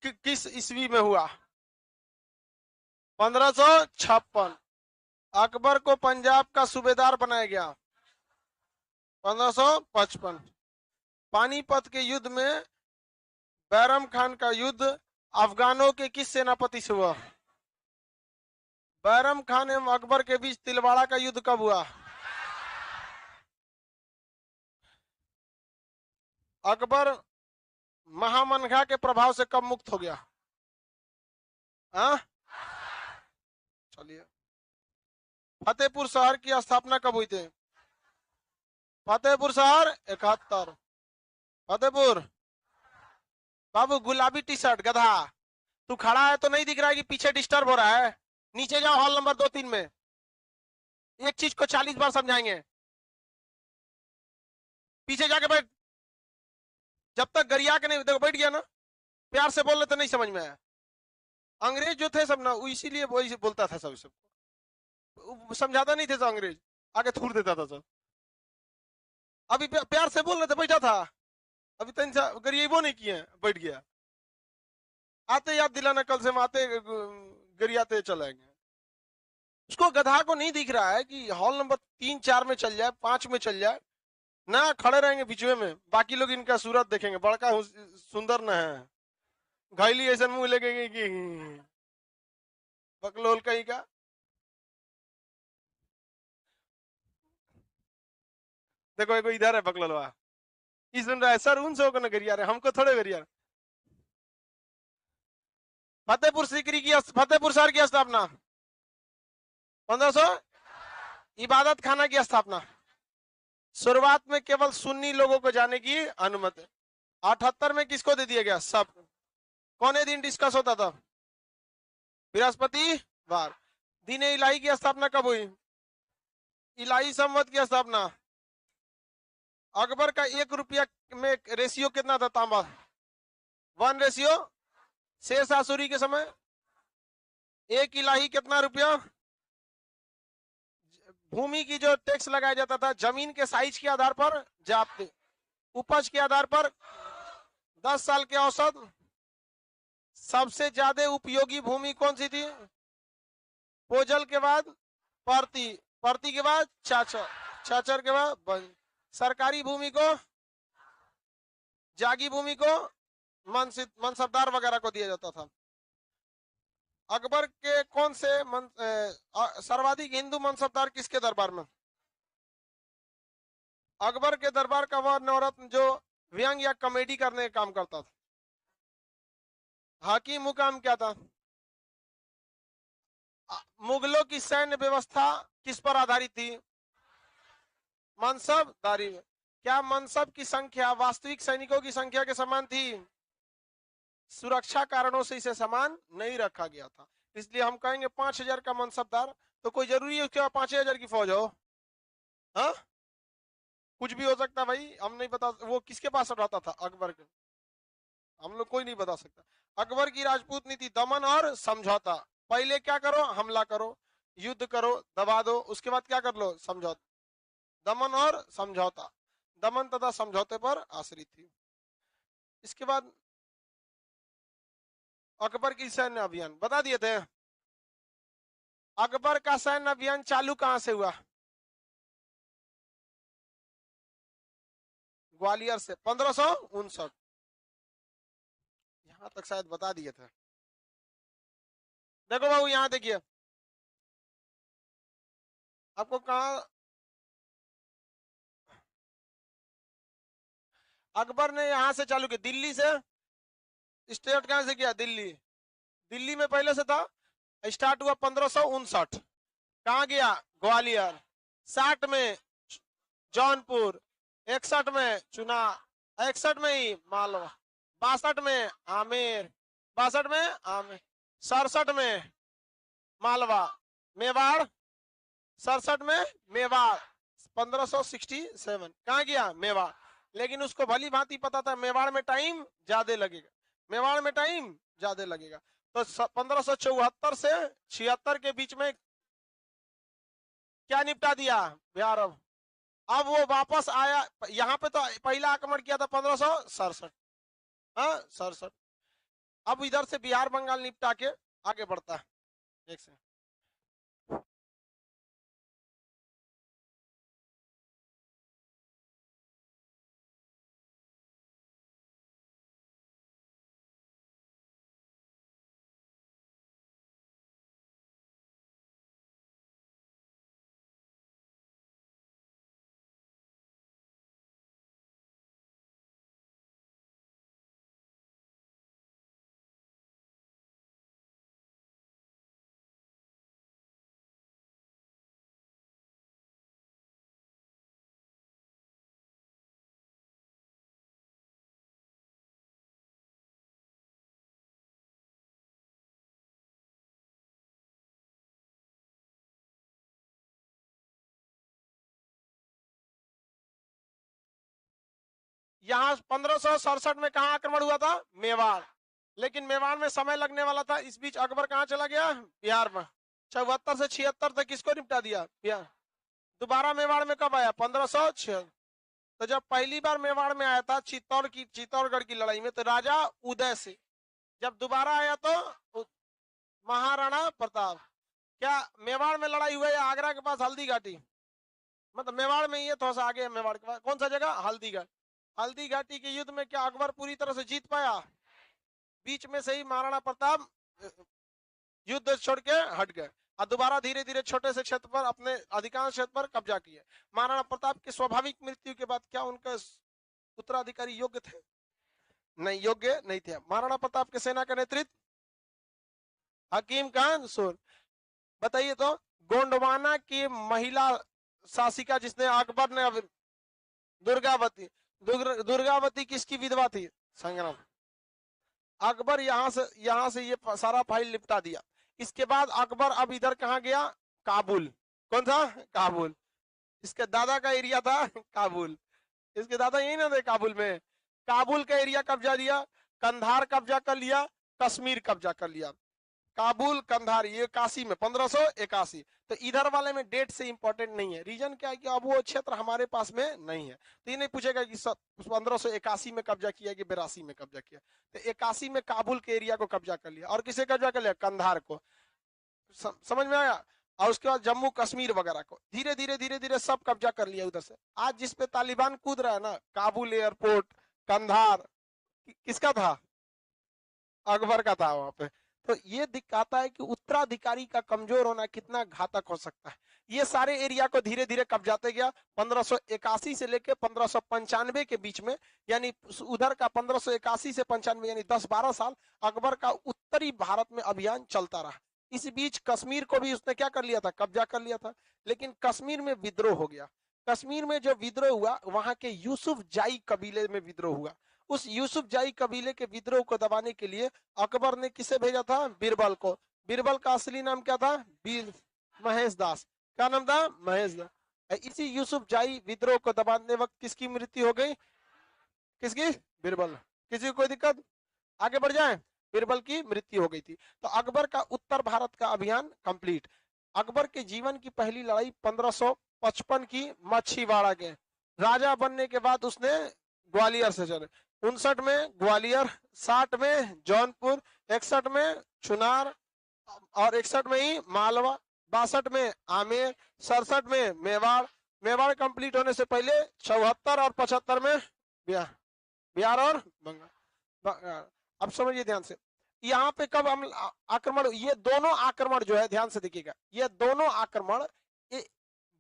किस ईस्वी में हुआ? 1556। अकबर को पंजाब का सूबेदार बनाया गया 1555। पानीपत के युद्ध में बैरम खान का युद्ध अफगानों के किस सेनापति से हुआ? बैरम खान एवं अकबर के बीच तिलवाड़ा का युद्ध कब हुआ? अकबर महामनघा के प्रभाव से कब मुक्त हो गया? हाँ, चलिए। फतेहपुर शहर की स्थापना कब हुई थी? फतेहपुर शहर 71। फतेहपुर। बाबू गुलाबी टी शर्ट गधा, तू खड़ा है तो नहीं दिख रहा है कि पीछे डिस्टर्ब हो रहा है? नीचे जाओ, हॉल नंबर 2-3 में। एक चीज को 40 बार समझाएंगे। पीछे जाके बैठ। जब तक गरिया के नहीं देखो बैठ गया ना, प्यार से बोल रहे तो नहीं समझ में आया। अंग्रेज जो थे सब ना, वो इसीलिए वही बोलता था सब सबको, समझाता नहीं थे तो अंग्रेज आगे थूर देता था सब। अभी प्यार से बोल रहे थे, बैठा था। अभी तो गरिया वो नहीं किए, बैठ गया। आते याद दिलाना, कल से हम आते गरियाते चलेंगे। उसको गधा को नहीं दिख रहा है कि हॉल नंबर 3-4 में चल जाए, 5 में चल जाए ना, खड़े रहेंगे बीचवे में, बाकी लोग इनका सूरत देखेंगे। बड़का सुंदर न है, घायली ऐसा मुंह लगेंगे कि बकलोल कहीं का। देखो एक इधर है बकलोलवा, इस सुन रहा है सर, उनसे होकर न गरिया रहे, हमको थोड़े गरिया रहे। फतेहपुर सीकरी की फतेहपुर शहर की स्थापना 1500। इबादत खाना की स्थापना शुरुआत में केवल सुन्नी लोगों को जाने की अनुमति। 78 में किसको दे दिया गया? सब। कौन दिन डिस्कस होता था? बृहस्पतिवार। दीन इलाही की स्थापना कब हुई? इलाही संवत की स्थापना। अकबर का 1 रुपया में रेशियो कितना था तांबा? 1:। शेष आसुरी के समय 1 इलाही कितना रुपया? भूमि की जो टैक्स लगाया जाता था, जमीन के साइज के आधार पर जाप्ते, उपज के आधार पर 10 साल के औसत। सबसे ज्यादा उपयोगी भूमि कौन सी थी? पोजल के बाद परती, परती के बाद चाचर, चाचर के बाद सरकारी भूमि को, जागी भूमि को मनसबदार वगैरह को दिया जाता था। अकबर के कौन से सर्वाधिक हिंदू मनसबदार किसके दरबार में? अकबर के दरबार का वह नवरत्न जो व्यंग या कॉमेडी करने का काम करता था। हाकिम मुकाम क्या था? मुगलों की सैन्य व्यवस्था किस पर आधारित थी? मनसबदारी। क्या मनसब की संख्या वास्तविक सैनिकों की संख्या के समान थी? सुरक्षा कारणों से इसे समान नहीं रखा गया था, इसलिए हम कहेंगे 5000 का मनसबदार। तो कोई जरूरी है उसके बाद 5000 की फौज हो? हाँ, कुछ भी हो सकता भाई, हम नहीं बता। वो किसके पास रहता था? अकबर के। हम लोग कोई नहीं बता सकता। अकबर की राजपूत नीति दमन और समझौता। पहले क्या करो? हमला करो, युद्ध करो, दबा दो, उसके बाद क्या कर लो? समझौता। दमन और समझौता, दमन तथा समझौते पर आश्रित थी। इसके बाद अकबर की सैन्य अभियान बता दिए थे। अकबर का सैन्य अभियान चालू कहां से हुआ? ग्वालियर से 1559। यहां तक शायद बता दिए थे। देखो बाबू यहां देखिए, आपको कहा अकबर ने यहां से चालू किया, दिल्ली से। स्टार्ट कहां से किया? दिल्ली। दिल्ली में पहले से था, स्टार्ट हुआ 1559। कहां गया? ग्वालियर। 60 में जौनपुर, 61 में चुना, 61 में ही मालवा, 62 में आमेर, 62 में आमेर, 67 में मालवा, मेवाड़, 67 में मेवाड़, 1567 कहां गया? मेवाड़। लेकिन उसको भली भांति पता था मेवाड़ में टाइम ज्यादा लगेगा, मेवाड़ में टाइम ज्यादा लगेगा। तो 1574 से 76 के बीच में क्या निपटा दिया? बिहार। अब वो वापस आया यहाँ पे, तो पहला आक्रमण किया था 1567। हाँ 67। अब इधर से बिहार बंगाल निपटा के आगे बढ़ता है। एक से यहाँ 1567 में कहा आक्रमण हुआ था? मेवाड़। लेकिन मेवाड़ में समय लगने वाला था, इस बीच अकबर कहाँ चला गया? बिहार में। 74 से 76 तक किसको निपटा दिया? बिहार। दोबारा मेवाड़ में कब आया? 1506। तो जब पहली बार मेवाड़ में आया था चित्तौड़गढ़ की लड़ाई में, तो राजा उदय सिंह। जब दोबारा आया तो महाराणा प्रताप। क्या मेवाड़ में लड़ाई हुई है आगरा के पास हल्दी घाटी? मतलब मेवाड़ में ये थोड़ा सा आगे है, मेवाड़ के पास कौन सा जगह? हल्दीघाटी। हल्दी घाटी के युद्ध में क्या अकबर पूरी तरह से जीत पाया? बीच में से ही महाराणा प्रताप युद्ध छोड़ के हट गए और दोबारा धीरे धीरे छोटे से क्षेत्र पर अपने अधिकांश क्षेत्र पर कब्जा किए। महाराणा प्रताप की स्वाभाविक मृत्यु के बाद क्या उनका उत्तराधिकारी योग्य थे? नहीं, योग्य नहीं थे। महाराणा प्रताप के सेना का नेतृत्व हकीम खान सुर। बताइए तो, गोंडवाना की महिला शासिका जिसने अकबर ने दुर्गावती किसकी विधवा थी? संग्राम। अकबर यहां से ये सारा फाइल निपटा दिया। इसके बाद अकबर अब इधर कहा गया? काबुल। कौन था? काबुल। इसके दादा का एरिया था काबुल। इसके दादा यही ना थे काबुल में। काबुल का एरिया कब्जा लिया, कंधार कब्जा कर लिया, कश्मीर कब्जा कर लिया। काबुल कंधार ये 81 में, 1581। तो इधर वाले में डेट से इंपॉर्टेंट नहीं है। रीजन क्या है कि अब वो क्षेत्र हमारे पास में नहीं है, तो ये नहीं पूछेगा कि 1581 में कब्जा किया कि 82 में कब्जा किया। तो 81 में काबुल के एरिया को कब्जा कर लिया। और किसे कब्जा कर लिया? कंधार को। समझ में आया? और उसके बाद जम्मू कश्मीर वगैरह को धीरे धीरे धीरे धीरे सब कब्जा कर लिया उधर से। आज जिस पे तालिबान कूद रहा है ना, काबुल एयरपोर्ट, कंधार, किसका था? अकबर का था वहां पे। तो ये दिखाता है कि उत्तराधिकारी का कमजोर होना कितना घातक हो सकता है। ये सारे एरिया को धीरे धीरे कब्जाते गया 1581 से लेकर 1595 के बीच में, यानी उधर का 1581 से 95 यानी 10-12 साल अकबर का उत्तरी भारत में अभियान चलता रहा। इस बीच कश्मीर को भी उसने क्या कर लिया था? कब्जा कर लिया था। लेकिन कश्मीर में विद्रोह हो गया। कश्मीर में जो विद्रोह हुआ वहां के यूसुफ जाई कबीले में विद्रोह हुआ। उस यूसुफ जाई कबीले के विद्रोह को दबाने के लिए अकबर ने किसे भेजा था? बीरबल को। बीरबल का असली नाम क्या था? बीर महेश दास। क्या नाम था? महेश दास। इसी यूसुफ जाई विद्रोह को दबाने वक्त किसकी मृत्यु हो गई? किसकी? बीरबल। किसी को कोई दिक्कत? आगे बढ़ जाए। बीरबल की मृत्यु हो गई थी। तो अकबर का उत्तर भारत का अभियान कंप्लीट। अकबर के जीवन की पहली लड़ाई 1555 की मच्छीवाड़ा के। राजा बनने के बाद उसने ग्वालियर से चले। 59 में ग्वालियर, 60 में जौनपुर, 61 में चुनार और 61 में ही मालवा, 62 में आमेर, 67 में मेवाड़। मेवाड़ कंप्लीट होने से पहले 74 और 75 में बिहार और बंगाल। अब समझिए ध्यान से, यहाँ पे कब हम आक्रमण, ये दोनों आक्रमण जो है ध्यान से देखिएगा, ये दोनों आक्रमण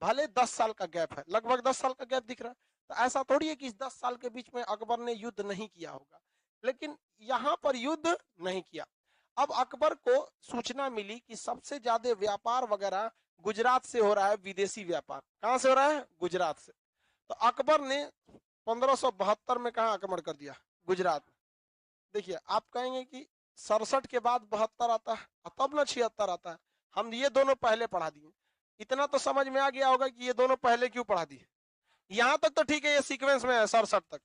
भले 10 साल का गैप है, लगभग 10 साल का गैप दिख रहा है। तो ऐसा थोड़ी है कि इस 10 साल के बीच में अकबर ने युद्ध नहीं किया होगा, लेकिन यहाँ पर युद्ध नहीं किया। अब अकबर को सूचना मिली कि सबसे ज्यादा व्यापार वगैरह गुजरात से हो रहा है, विदेशी व्यापार। कहां से हो रहा है? गुजरात से। तो अकबर ने 1572 में कहा आक्रमण कर दिया? गुजरात। देखिए, आप कहेंगे कि 67 के बाद 72 आता है तब ना 76 आता है। हम ये दोनों पहले पढ़ा दिए। इतना तो समझ में आ गया होगा कि ये दोनों पहले क्यों पढ़ा दिए। यहां तक तो ठीक है, ये सीक्वेंस में है 67 तक।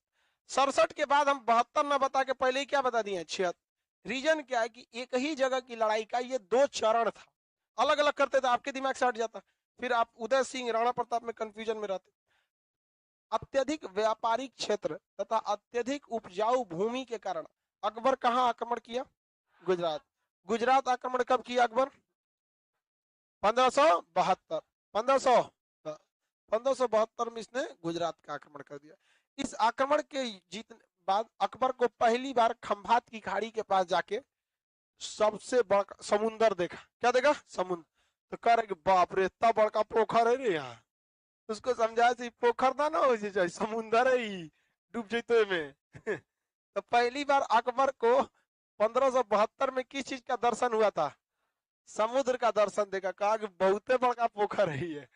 67 के बाद हम 72 ना बता के पहले ही क्या बता दिए? 76। रीजन क्या है कि एक ही जगह की लड़ाई का ये 2 चरण था। अलग अलग करते थे, आपके दिमाग से हट जाता, फिर आप उदय सिंह राणा प्रताप में कंफ्यूजन में रहते। अत्यधिक व्यापारिक क्षेत्र तथा अत्यधिक उपजाऊ भूमि के कारण अकबर कहां आक्रमण किया? गुजरात। गुजरात आक्रमण कब किया अकबर? 1572। 1572 में इसने गुजरात का आक्रमण कर दिया। इस आक्रमण के जीतने बाद अकबर को पहली बार खंभात की खाड़ी के पास जाके सबसे बड़ा समुंदर देखा। क्या देखा? समुद्र। तो कह रहे कि बाप रे इतना बड़का पोखर है रे यहाँ। उसको समझाया सी पोखर ना ना हो जाए, समुंदर है ही, डूब जैते में। तो पहली बार अकबर को 1572 में किस चीज का दर्शन हुआ था? समुद्र का दर्शन देखा। कहा कि बहुत बड़का पोखर है ये।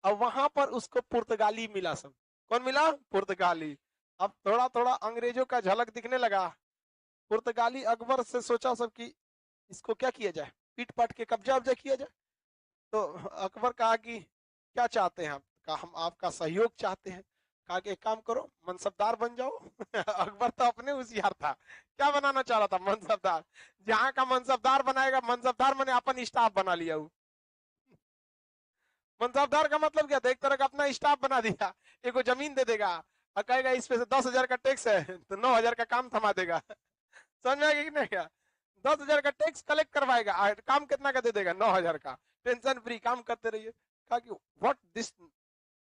अब वहां पर उसको पुर्तगाली मिला। सब कौन मिला? पुर्तगाली। अब थोड़ा थोड़ा अंग्रेजों का झलक दिखने लगा। पुर्तगाली अकबर से सोचा सब कि इसको क्या किया जाए, पीट पाट के कब्जा वब्जा किया जाए। तो अकबर कहा कि क्या चाहते हैं आप? कहा हम आपका सहयोग चाहते हैं। कहा कि एक काम करो, मनसबदार बन जाओ। अकबर तो अपने होशियार था, क्या बनाना चाह रहा था? मनसबदार। जहां का मनसबदार बनाएगा, मनसबदार मैंने अपन स्टाफ बना लिया। मनसबदार का मतलब क्या था? एक तरह का अपना स्टाफ बना दिया। एक जमीन दे देगा और कहेगा इस पे से 10,000 का टैक्स है, तो 9,000 का काम थमा देगा। समझ में आएगा कि नहीं? क्या 10,000 का टैक्स कलेक्ट करवाएगा, काम कितना का दे देगा? 9,000 का। टेंशन फ्री काम करते रहिए। कहा कि what this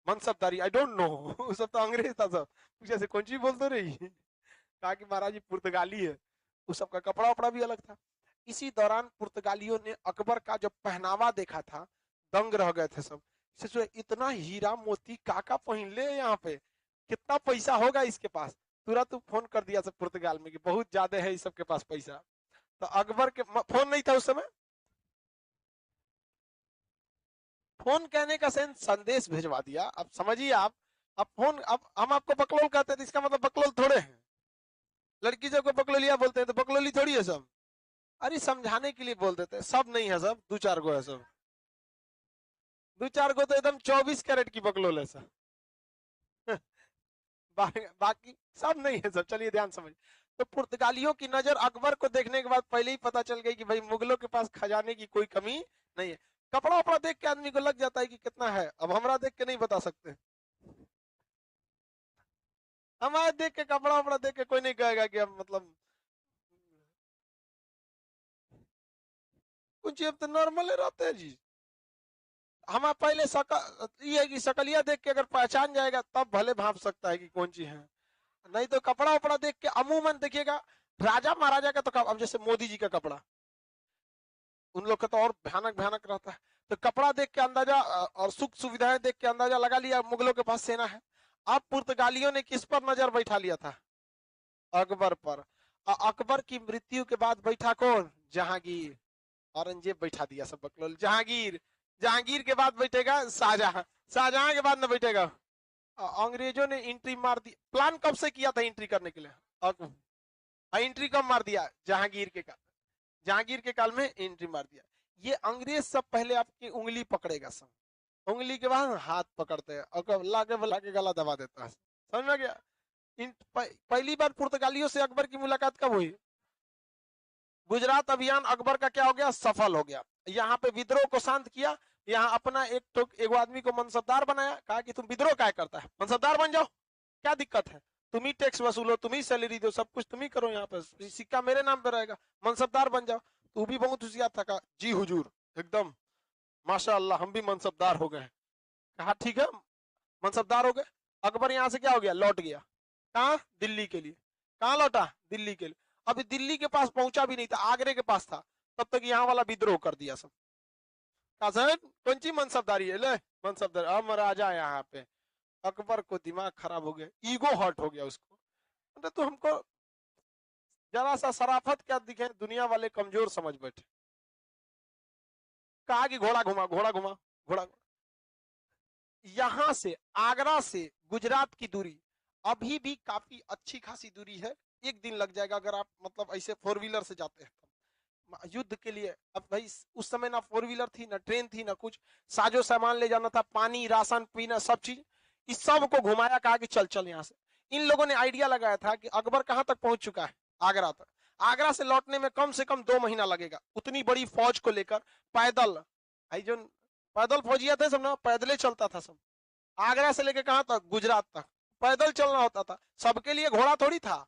मनसबदारी, I don't know. सब तो अंग्रेज था सब, जैसे कौन चीज बोलते रही। कहा कि महाराज ये पुर्तगाली है। उस सबका कपड़ा वपड़ा भी अलग था। इसी दौरान पुर्तगालियों ने अकबर का जब पहनावा देखा था, दंग रह गए थे सब। इतना हीरा मोती काका पहन ले यहाँ पे, कितना पैसा होगा इसके पास। तुरंत फोन कर दिया सब पुर्तगाल में कि बहुत ज्यादा है इस सबके पास पैसा। तो अकबर के फोन नहीं था उस समय। फोन कहने का सेंस संदेश भिजवा दिया। अब समझिए आप, अब फोन, अब हम आपको बकलोल कहते हैं तो इसका मतलब बकलोल थोड़े हैं। लड़की जब को बकलोलिया बोलते हैं तो बकलोली थोड़ी है सब। अरे समझाने के लिए बोल देते हैं, सब नहीं है, सब दो चार गो है सब। दो चार गो तो एकदम 24 कैरेट की बकलोल है सब। बाकी सब नहीं है सब। चलिए ध्यान समझ। तो पुर्तगालियों की नजर अकबर को देखने के बाद पहले ही पता चल गई कि भाई मुगलों के पास खजाने की कोई कमी नहीं है। कपड़ा वपड़ा देख के आदमी को लग जाता है कि कितना है। अब हमारा देख के नहीं बता सकते। हमारा देख के, कपड़ा वपड़ा देख के कोई नहीं कहेगा कि हम मतलब कुछ तो नॉर्मल रहते हैं जी। हम पहले ये है कि शकलिया देख के अगर पहचान जाएगा तब भले भाप सकता है कि कौन चीज है। नहीं तो कपड़ा वपड़ा देख के, अमूमन देखिएगा राजा महाराजा का तो, अब जैसे मोदी जी का कपड़ा, उन लोग का तो और भयानक भयानक रहता है। तो कपड़ा देख के अंदाजा और सुख सुविधाएं देख के अंदाजा लगा लिया मुगलों के पास सेना है। अब पुर्तगालियों ने किस पर नजर बैठा लिया था? अकबर पर। अकबर की मृत्यु के बाद बैठा कौन? जहांगीर। औरंगजेब बैठा दिया सब बकलोल। जहांगीर, जहांगीर के बाद बैठेगा शाहजहां, शाहजहां के बाद न बैठेगा। अंग्रेजों ने एंट्री मार दी। प्लान कब से किया था एंट्री करने के लिए? एंट्री कब मार दिया? जहांगीर के काल। जहांगीर के काल में एंट्री मार दिया। ये अंग्रेज सब पहले आपकी उंगली पकड़ेगा सब, उंगली के बाद हाथ पकड़ते हैं और लाके गला दबा देता है। समझ में गया? पहली बार पुर्तगालियों से अकबर की मुलाकात कब हुई? गुजरात अभियान अकबर का क्या हो गया? सफल हो गया। यहाँ पे विद्रोह को शांत किया। यहाँ अपना एक आदमी को मनसबदार बनाया। कहा कि तुम विद्रोह क्या करता है, मनसबदार बन जाओ, क्या दिक्कत है? तुम ही टैक्स वसूलो, तुम ही सैलरी दो, सब कुछ तुम ही करो, यहाँ पे सिक्का मेरे नाम पे रहेगा, मनसबदार बन जाओ। तू भी बहुत होशियार था। कहा जी हुजूर, एकदम माशाअल्लाह, हम भी मनसबदार हो गए। कहा ठीक है, मनसबदार हो गए। अकबर यहाँ से क्या हो गया? लौट गया। कहा? दिल्ली के लिए। कहा लौटा? दिल्ली के लिए। अभी दिल्ली के पास पहुंचा भी नहीं था, आगरे के पास था। तब तक यहाँ वाला विद्रोह कर दिया सब। कहा सर कौन सी मनसबदारी है? ले मनसबदारी, हम राजा यहाँ पे। अकबर को दिमाग खराब हो गया, ईगो हर्ट हो गया उसको। तो हमको जरा सा शराफत क्या दिखे, दुनिया वाले कमजोर समझ बैठे। कहा कि घोड़ा घुमा, घोड़ा घुमा, घोड़ा। यहां से, आगरा से गुजरात की दूरी अभी भी काफी अच्छी खासी दूरी है। एक दिन लग जाएगा अगर आप मतलब ऐसे 4 व्हीलर से जाते हैं। युद्ध के लिए अब भाई उस समय ना 4 व्हीलर थी, ना ट्रेन थी, ना कुछ साजो सामान ले जाना था, पानी राशन पीना सब चीज। इस सब को घुमाया, कहा कि चल चल यहाँ से। इन लोगों ने आइडिया लगाया था कि अकबर कहां तक पहुंच चुका है? आगरा तक। आगरा से लौटने में कम से कम 2 महीना लगेगा। उतनी बड़ी फौज को लेकर पैदल, आई जो पैदल फौजिया थे सब ना, पैदल चलता था सब। आगरा से लेकर कहां तक? गुजरात तक पैदल चलना होता था। सबके लिए घोड़ा थोड़ी था।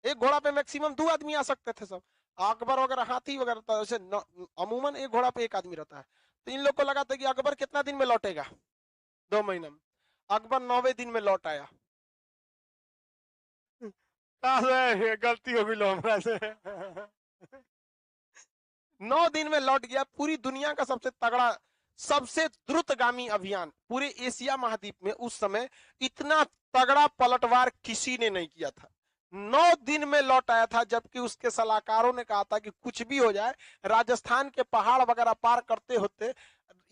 एक घोड़ा पे मैक्सिमम 2 आदमी आ सकते थे सब। अकबर वगैरह हाथी वगैरह तो ऐसे अमूमन एक घोड़ा पे एक आदमी रहता है। तो इन लोग को लगा था कि अकबर कितना दिन में लौटेगा, 2 महीने में। अकबर 9वें दिन में लौट आया। गलती हो गई लो हमरा से। 9 दिन में लौट गया। पूरी दुनिया का सबसे तगड़ा, सबसे द्रुतगामी अभियान पूरे एशिया महाद्वीप में उस समय, इतना तगड़ा पलटवार किसी ने नहीं किया था। 9 दिन में लौट आया था, जबकि उसके सलाहकारों ने कहा था कि कुछ भी हो जाए, राजस्थान के पहाड़ वगैरह पार करते होते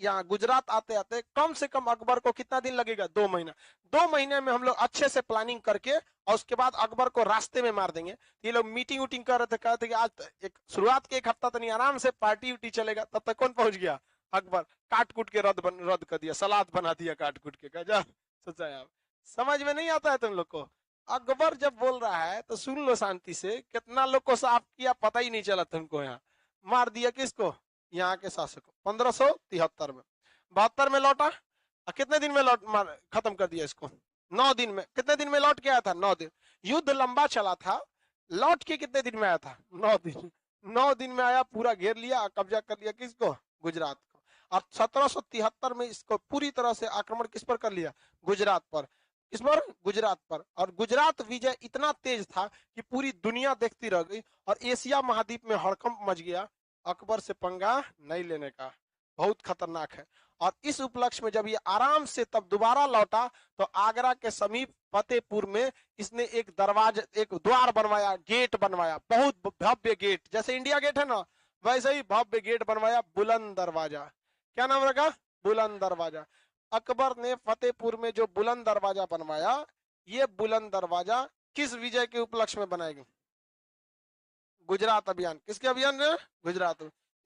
यहाँ गुजरात आते आते कम से कम अकबर को कितना दिन लगेगा, 2 महीना। 2 महीने में हम लोग अच्छे से प्लानिंग करके और उसके बाद अकबर को रास्ते में मार देंगे। ये लोग मीटिंग उटिंग कर रहे थे, कहते कि आज एक शुरुआत के 1 हफ्ता तो नहीं, आराम से पार्टी उटी चलेगा। तब तक कौन पहुंच गया, अकबर। काट कूट के रद्द कर दिया, सलाद बना दिया काट कूट के। जा सोचा आप, समझ में नहीं आता है तुम लोग को। अकबर जब बोल रहा है तो सुन लो शांति से, कितना लोग को साफ किया पता ही नहीं चला तुमको। यहाँ मार दिया किसको, यहाँ के शासक को। 1573 में, 72 में लौटा। कितने दिन में खत्म कर दिया इसको, 9 दिन में। कितने दिन में लौट के आया था, 9 दिन। युद्ध लंबा चला था, लौट के कितने दिन में आया था, 9 दिन। 9 दिन में आया, पूरा घेर लिया, कब्जा कर लिया किसको, गुजरात को। और 1773 में इसको पूरी तरह से आक्रमण किस पर कर लिया, गुजरात पर। किस पर, गुजरात पर। और गुजरात विजय इतना तेज था कि पूरी दुनिया देखती रह गई और एशिया महाद्वीप में हड़कंप मच गया। अकबर से पंगा नहीं लेने का, बहुत खतरनाक है। और इस उपलक्ष्य में जब ये आराम से तब दोबारा लौटा, तो आगरा के समीप फतेहपुर में इसने एक दरवाजा, एक द्वार बनवाया, गेट बनवाया, बहुत भव्य गेट, जैसे इंडिया गेट है ना वैसे ही भव्य गेट बनवाया, बुलंद दरवाजा। क्या नाम रखा, बुलंद दरवाजा। अकबर ने फतेहपुर में जो बुलंद दरवाजा बनवाया, ये बुलंद दरवाजा किस विजय के उपलक्ष्य में बनाएगी, गुजरात अभियान। किसके अभियान में, गुजरात।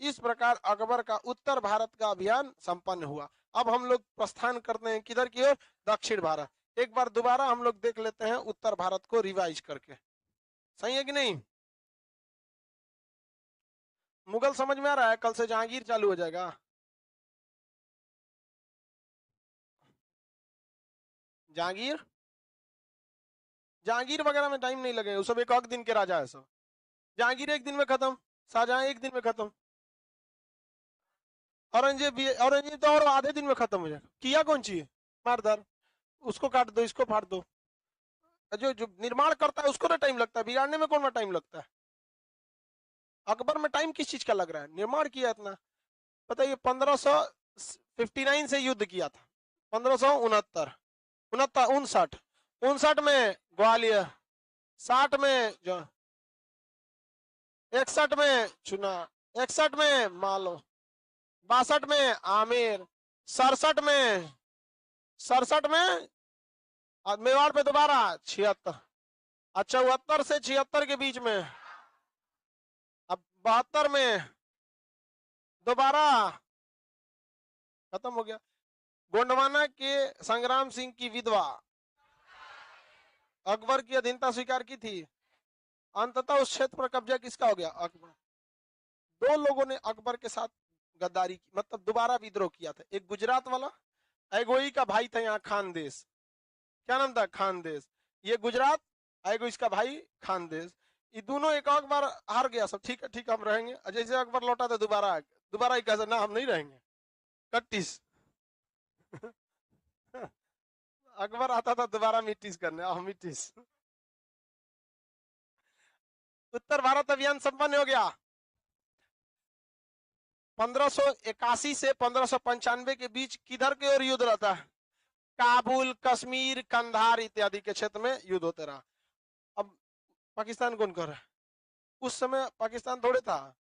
इस प्रकार अकबर का उत्तर भारत का अभियान संपन्न हुआ। अब हम लोग प्रस्थान करते हैं किधर की ओर, दक्षिण भारत। एक बार दोबारा हम लोग देख लेते हैं उत्तर भारत को रिवाइज करके, सही है कि नहीं। मुगल समझ में आ रहा है, कल से जहांगीर चालू हो जाएगा। जहांगीर, जहांगीर वगैरह में टाइम नहीं लगेगा, वो सब एक दिन के राजा है सब। जहांगीर एक दिन में खत्म, शाहजहां एक दिन में खत्म, औरंगजेब भी, औरंगजेब तो और आधे दिन में खत्म हो जाएगा। किया कौन चाहिए, मारदार, उसको काट दो, इसको फाड़ दो। जो जो निर्माण करता है उसको तो टाइम लगता है, बिगाड़ने में कौन सा टाइम लगता है। अकबर में टाइम किस चीज का लग रहा है, निर्माण किया इतना। बताइए, 1559 से युद्ध किया था, 1569, 59, 59 में ग्वालियर, 60 में जो, 61 में चुना, 61 में मालो, 62 में आमेर, 67 में, 67 में मेवाड़ पे दोबारा, 76, 74 से 76 के बीच में, अब 72 में दोबारा खत्म हो गया। गोंडवाना के संग्राम सिंह की विधवा अकबर की अधीनता स्वीकार की थी। अंततः उस क्षेत्र पर कब्जा किसका हो गया, अकबर। 2 लोगों ने अकबर के साथ गद्दारी की, मतलब दोबारा विद्रोह किया था। एक गुजरात वाला, एगोई का भाई था यहाँ खानदेश, क्या नाम था, खानदेश। ये गुजरात, एगो इसका भाई खानदेश। ये दोनों एक बार हार गया सब, ठीक है ठीक है हम रहेंगे। जैसे अकबर लौटा तो दोबारा ही कहा ना हम नहीं रहेंगे, 31। अकबर आता था दोबारा मिट्टीस करने, मिट्टीस। उत्तर भारत अभियान संपन्न हो गया। 1581 से 1595 के बीच किधर के ओर युद्ध रहता है, काबुल, कश्मीर, कंधार इत्यादि के क्षेत्र में युद्ध होते रहा। अब पाकिस्तान कौन कर रहा है, उस समय पाकिस्तान थोड़े था,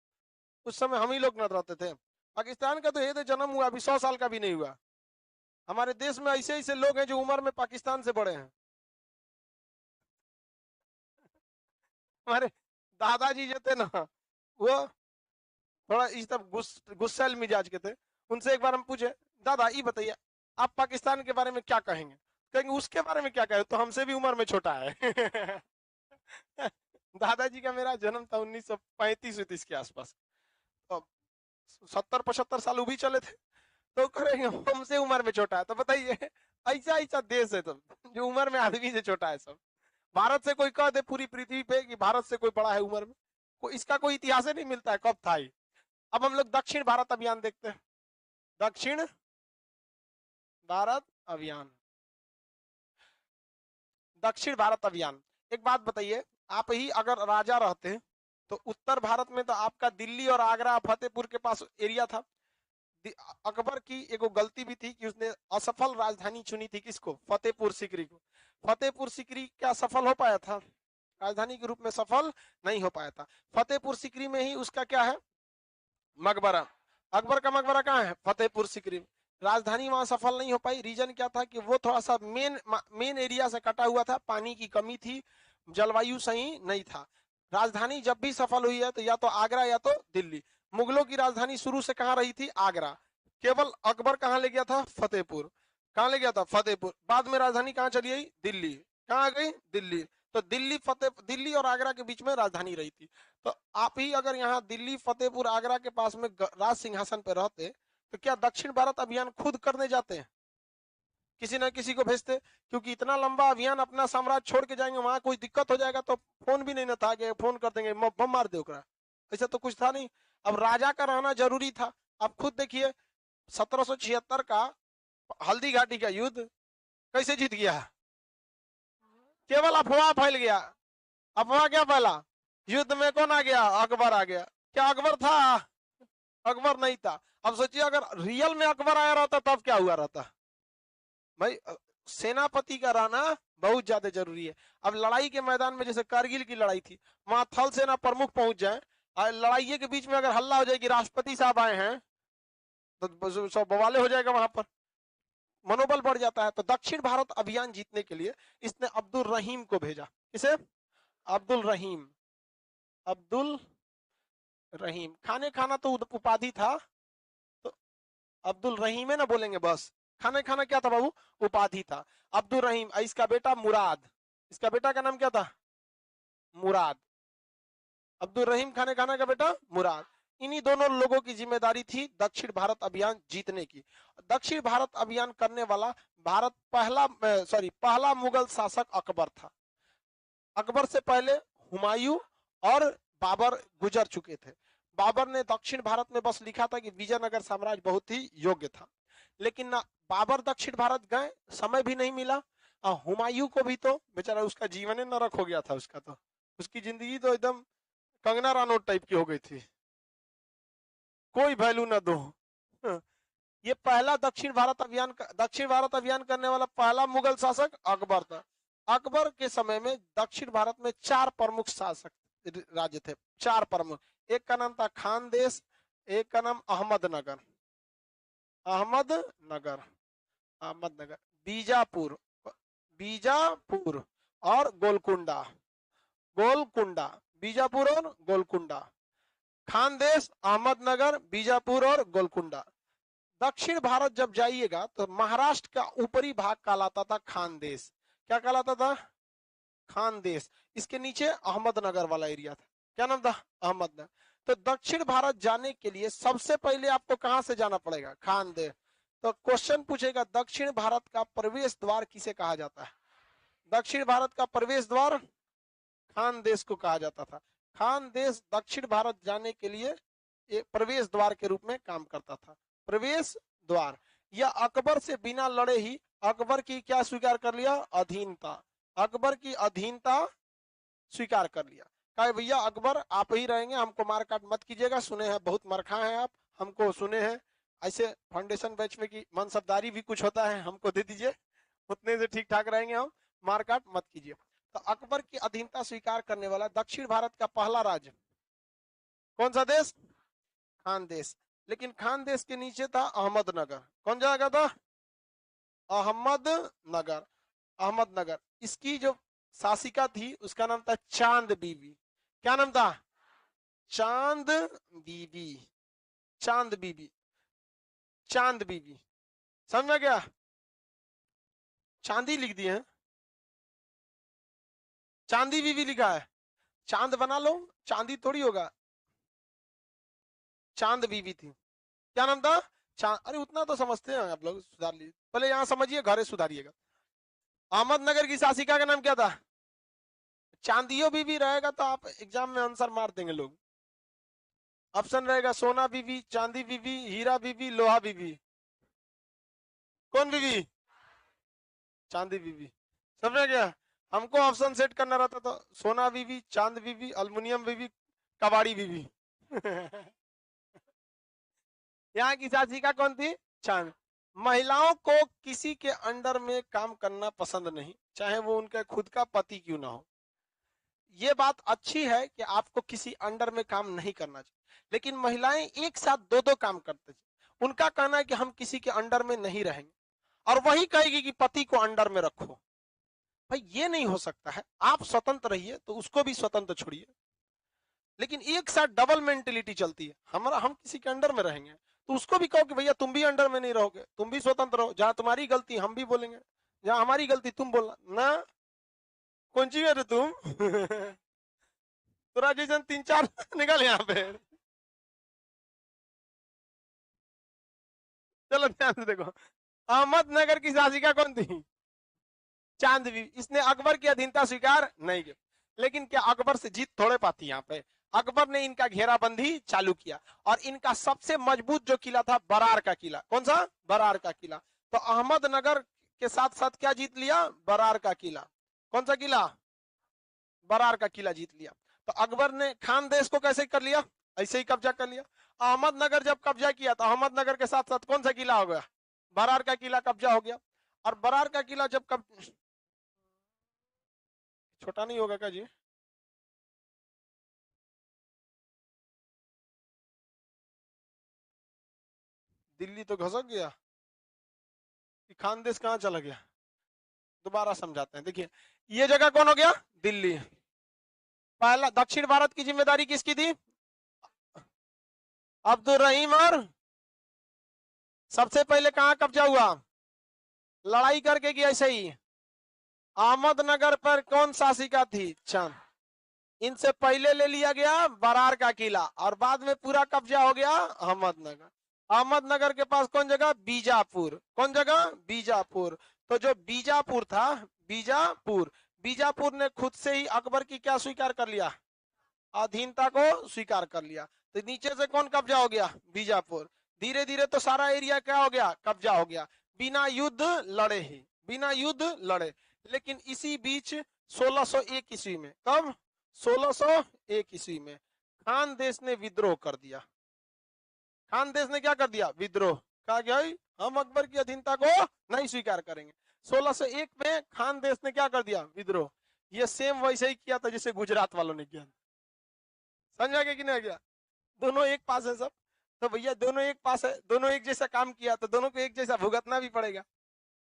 उस समय हम ही लोग न रहते थे। पाकिस्तान का तो ये जन्म हुआ अभी 100 साल का भी नहीं हुआ। हमारे देश में ऐसे ऐसे लोग हैं जो उम्र में पाकिस्तान से बड़े हैं। हमारे दादाजी जो थे ना, वो थोड़ा इस तब गुस्सैल मिजाज के थे। उनसे एक बार हम पूछे, दादा ये बताइए आप पाकिस्तान के बारे में क्या कहेंगे, कहेंगे उसके बारे में क्या कहे, तो हमसे भी उम्र में छोटा है। दादाजी का मेरा जन्म था 1935 के आसपास, तो 70-75 साल वो भी चले थे। तो करेंगे हमसे उम्र में छोटा है, तो बताइए ऐसा ऐसा देश है सब जो उम्र में आदमी से छोटा है सब। भारत से कोई कह दे पूरी पृथ्वी पे कि भारत से कोई बड़ा है उम्र में, इसका कोई इतिहास ही नहीं मिलता है कब था ये। अब हम लोग दक्षिण भारत अभियान देखते हैं। दक्षिण भारत अभियान, दक्षिण भारत अभियान। एक बात बताइए, आप ही अगर राजा रहते तो उत्तर भारत में तो आपका दिल्ली और आगरा फतेहपुर के पास एरिया था। अकबर की एगो गलती भी थी कि उसने असफल राजधानी चुनी थी, किसको? फतेहपुर सीकरी को। फतेहपुर सीकरी क्या सफल हो पाया था? राजधानी के रूप में सफल नहीं हो पाया था। फतेहपुर सीकरी में ही उसका क्या है? मकबरा। अकबर का मकबरा कहाँ है? फतेहपुर सीकरी। राजधानी वहां सफल नहीं हो पाई। रीजन क्या था कि वो थोड़ा सा मेन एरिया से कटा हुआ था, पानी की कमी थी, जलवायु सही नहीं था। राजधानी जब भी सफल हुई है तो या तो आगरा या तो दिल्ली। मुगलों की राजधानी शुरू से कहां रही थी? आगरा। केवल अकबर कहां ले गया था? फतेहपुर। कहां ले गया था? फतेहपुर। बाद में राजधानी कहां चली गई? दिल्ली। कहां गई? दिल्ली। तो दिल्ली और आगरा के बीच में राजधानी रही थी। तो आप ही अगर यहाँ दिल्ली, फतेहपुर, आगरा के पास में राज सिंहासन पे रहते तो क्या दक्षिण भारत अभियान खुद करने जाते हैं? किसी ना किसी को भेजते, क्योंकि इतना लंबा अभियान अपना साम्राज्य छोड़ के जाएंगे, वहां कोई दिक्कत हो जाएगा तो फोन भी नहीं ना था कि फोन कर देंगे बम मार दे ओकरा, ऐसा तो कुछ था नहीं। अब राजा का रहना जरूरी था। अब खुद देखिए 1776 का हल्दी घाटी का युद्ध कैसे जीत गया? केवल अफवाह फैल गया। अफवाह क्या फैला? युद्ध में कौन आ गया? अकबर आ गया। क्या अकबर था? अकबर नहीं था। अब सोचिए अगर रियल में अकबर आया रहता तब क्या हुआ रहता? भाई सेनापति का रहना बहुत ज्यादा जरूरी है। अब लड़ाई के मैदान में जैसे कारगिल की लड़ाई थी, वहां थल सेना प्रमुख पहुंच जाए और लड़ाई के बीच में अगर हल्ला हो जाए कि राष्ट्रपति साहब आए हैं तो सब बवाले हो जाएगा, वहां पर मनोबल बढ़ जाता है। तो दक्षिण भारत अभियान जीतने के लिए इसने अब्दुल रहीम को भेजा। किसे? अब्दुल रहीम। अब्दुल रहीम। खाने खाना तो उपाधि था, तो अब्दुल रहीम है ना बोलेंगे बस। खाना खाना क्या था बाबू? उपाधि था। अब्दुल रहीम। इसका बेटा मुराद। इसका बेटा का नाम क्या था? मुराद। अब्दुल रहीम खाने खाना का बेटा मुराद। इन्हीं दोनों लोगों की जिम्मेदारी थी दक्षिण भारत अभियान जीतने की। दक्षिण भारत अभियान करने वाला पहला मुगल शासक अकबर था। अकबर से पहले हुमायूं और बाबर गुजर चुके थे। बाबर ने दक्षिण भारत में बस लिखा था कि विजयनगर साम्राज्य बहुत ही योग्य था, लेकिन ना बाबर दक्षिण भारत गए, समय भी नहीं मिला। हुमायूं को भी तो बेचारा उसका जीवन ही नरक हो गया था। उसका तो उसकी जिंदगी तो एकदम कंगना रनौत टाइप की हो गई थी, कोई वैल्यू ना दो। ये पहला दक्षिण भारत अभियान करने वाला पहला मुगल शासक अकबर था। अकबर के समय में दक्षिण भारत में 4 प्रमुख शासक राज्य थे। 4 प्रमुख। एक का नाम था खानदेश, एक का नाम अहमदनगर, बीजापुर और गोलकुंडा। बीजापुर और गोलकुंडा। खानदेश, अहमदनगर, बीजापुर और गोलकुंडा। दक्षिण भारत जब जाइएगा तो महाराष्ट्र का ऊपरी भाग कहलाता था खानदेश। क्या कहलाता था? खानदेश। इसके नीचे अहमदनगर वाला एरिया था। क्या नाम था? अहमदनगर। तो दक्षिण भारत जाने के लिए सबसे पहले आपको कहां से जाना पड़ेगा? खानदेश। तो क्वेश्चन पूछेगा दक्षिण भारत का प्रवेश द्वार किसे कहा जाता है? दक्षिण भारत का प्रवेश द्वार खानदेश को कहा जाता था। खानदेश दक्षिण भारत जाने के लिए एक प्रवेश द्वार के रूप में काम करता था। प्रवेश द्वार। यह अकबर से बिना लड़े ही अकबर की क्या स्वीकार कर लिया? अधीनता। अकबर की अधीनता स्वीकार कर लिया। कहा भैया अकबर आप ही रहेंगे, हमको मारकाट मत कीजिएगा, सुने हैं बहुत मरखा है आप, हमको सुने हैं ऐसे फाउंडेशन बैच में की मनसबदारी भी कुछ होता है, हमको दे दीजिए, उतने से ठीक ठाक रहेंगे हम, मारकाट मत कीजिए। तो अकबर की अधीनता स्वीकार करने वाला दक्षिण भारत का पहला राज्य कौन सा देश? खानदेश। लेकिन खानदेश के नीचे था अहमदनगर। कौन जगह था? अहमदनगर। इसकी जो शासिका थी उसका नाम था चांद बीबी। क्या नाम था? चांद बीबी। समझ में गया? चांदी लिख दिए हैं, चांदी बीबी लिखा है। चांद बना लो, चांदी थोड़ी होगा। चांद बीबी थी। क्या नाम था? चांद। अरे उतना तो समझते हैं आप लोग, सुधार लीजिए पहले, यहाँ समझिए घरे सुधारिएगा। अहमदनगर की शासिका का नाम क्या था? चांदियो बीवी रहेगा तो आप एग्जाम में आंसर मार देंगे लोग। ऑप्शन रहेगा सोना बीवी, चांदी बीवी, हीरा बीवी, लोहा बीवी। कौन बीवी? चांदी बीवी। समझ गया? हमको ऑप्शन सेट करना रहता तो सोना बीवी, चांद बीवी, अल्युमिनियम बीवी, कबाड़ी बीवी। यहाँ की शासिका कौन थी? चांद। महिलाओं को किसी के अंडर में काम करना पसंद नहीं, चाहे वो उनका खुद का पति क्यों ना हो। ये बात अच्छी है कि आपको किसी अंडर में काम नहीं करना चाहिए, लेकिन महिलाएं एक साथ दो दो काम करते हैं। उनका कहना है कि हम किसी के अंडर में नहीं रहेंगे, और वही कहेगी कि पति को अंडर में रखो। भाई ये नहीं हो सकता है। आप स्वतंत्र रहिए तो उसको भी स्वतंत्र छोड़िए, लेकिन एक साथ डबल मेंटेलिटी चलती है। हम किसी के अंडर में रहेंगे तो उसको भी कहो कि भैया तुम भी अंडर में नहीं रहोगे, तुम भी स्वतंत्र रहो। जहां तुम्हारी गलती हम भी बोलेंगे, जहां हमारी गलती तुम बोलना ना। कौन सी है तुम? तोरा जैसे 3-4 निकल यहाँ पे। चलो ध्यान से देखो, अहमदनगर की शासिका कौन थी? चांद बीवी। इसने अकबर की अधीनता स्वीकार नहीं की, लेकिन क्या अकबर से जीत थोड़े पाती यहाँ पे। अकबर ने इनका घेराबंदी चालू किया, और इनका सबसे मजबूत जो किला था बरार का किला। कौन सा? बरार का किला। तो अहमदनगर के साथ साथ क्या जीत लिया? बरार का किला। कौन सा किला? बरार का किला जीत लिया। तो अकबर ने खान देश को कैसे कर लिया? ऐसे ही कब्जा कर लिया। अहमदनगर जब कब्जा किया तो अहमदनगर के साथ साथ कौन सा किला हो गया? बरार का किला कब्जा हो गया। और बरार का किला जब छोटा नहीं होगा क्या जी? दिल्ली तो घसक गया, कि खान देश कहाँ चला गया? दोबारा समझाते हैं। देखिए, ये जगह कौन हो गया? दिल्ली। पहला दक्षिण भारत की जिम्मेदारी किसकी थी? अब्दुल रहीम। और सबसे पहले कहाँ कब्जा हुआ? लड़ाई करके कि ऐसे ही? अहमदनगर पर कौन शासिका थी? चांद। इनसे पहले ले लिया गया बरार का किला, और बाद में पूरा कब्जा हो गया अहमदनगर। अहमदनगर के पास कौन जगह? बीजापुर। कौन जगह? बीजापुर। तो जो बीजापुर था, बीजापुर, बीजापुर ने खुद से ही अकबर की क्या स्वीकार कर लिया? अधीनता को स्वीकार कर लिया। तो नीचे से कौन कब्जा हो गया? बीजापुर। धीरे धीरे तो सारा एरिया क्या हो गया? कब्जा हो गया, बिना युद्ध लड़े ही, बिना युद्ध लड़े। लेकिन इसी बीच 1601 ईस्वी में, कब? 1601 ईस्वी में खान देश ने विद्रोह कर दिया। खान देश ने क्या कर दिया? विद्रोह। कहा गया हम अकबर की अधीनता को नहीं स्वीकार करेंगे। 1601 में खान देश ने क्या कर दिया? विद्रोह। ये सेम वैसे ही किया था जैसे गुजरात वालों ने किया। समझा गया कि नहीं गया? दोनों एक पास है सब। तो भैया दोनों एक पास है, दोनों एक जैसा काम किया, तो दोनों को एक जैसा भुगतना भी पड़ेगा।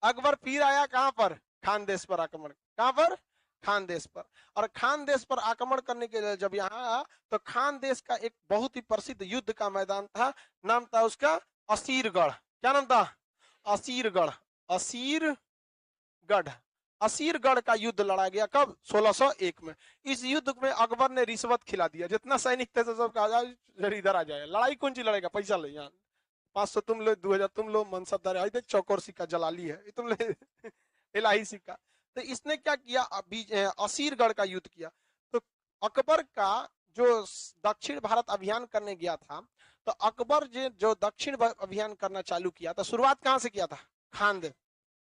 अकबर फिर आया कहां पर? खान देश पर आक्रमण। कहां पर? खान देश पर। और खान देश पर आक्रमण करने के लिए जब यहाँ आया तो खान देश का एक बहुत ही प्रसिद्ध युद्ध का मैदान था, नाम था उसका असीरगढ़। क्या नाम था? असीरगढ़। असीरगढ़। असीरगढ़ का युद्ध लड़ा गया कब? 1601 में। इस युद्ध में अकबर ने रिश्वत खिला दिया, जितना सैनिक थे सब कहा जाए इधर आ जाए, लड़ाई कौन सी लड़ेगा, पैसा ले। यहाँ 500 तुम लो, 2000 तुम लो, मनसबदार देख चौकोर सिक्का जलाली है तुम ले, इलाही सिक्का। तो इसने क्या किया? असीरगढ़ का युद्ध किया। तो अकबर का जो दक्षिण भारत अभियान करने गया था, तो अकबर जो दक्षिण अभियान करना चालू किया था, शुरुआत कहां से किया था? खानदेश।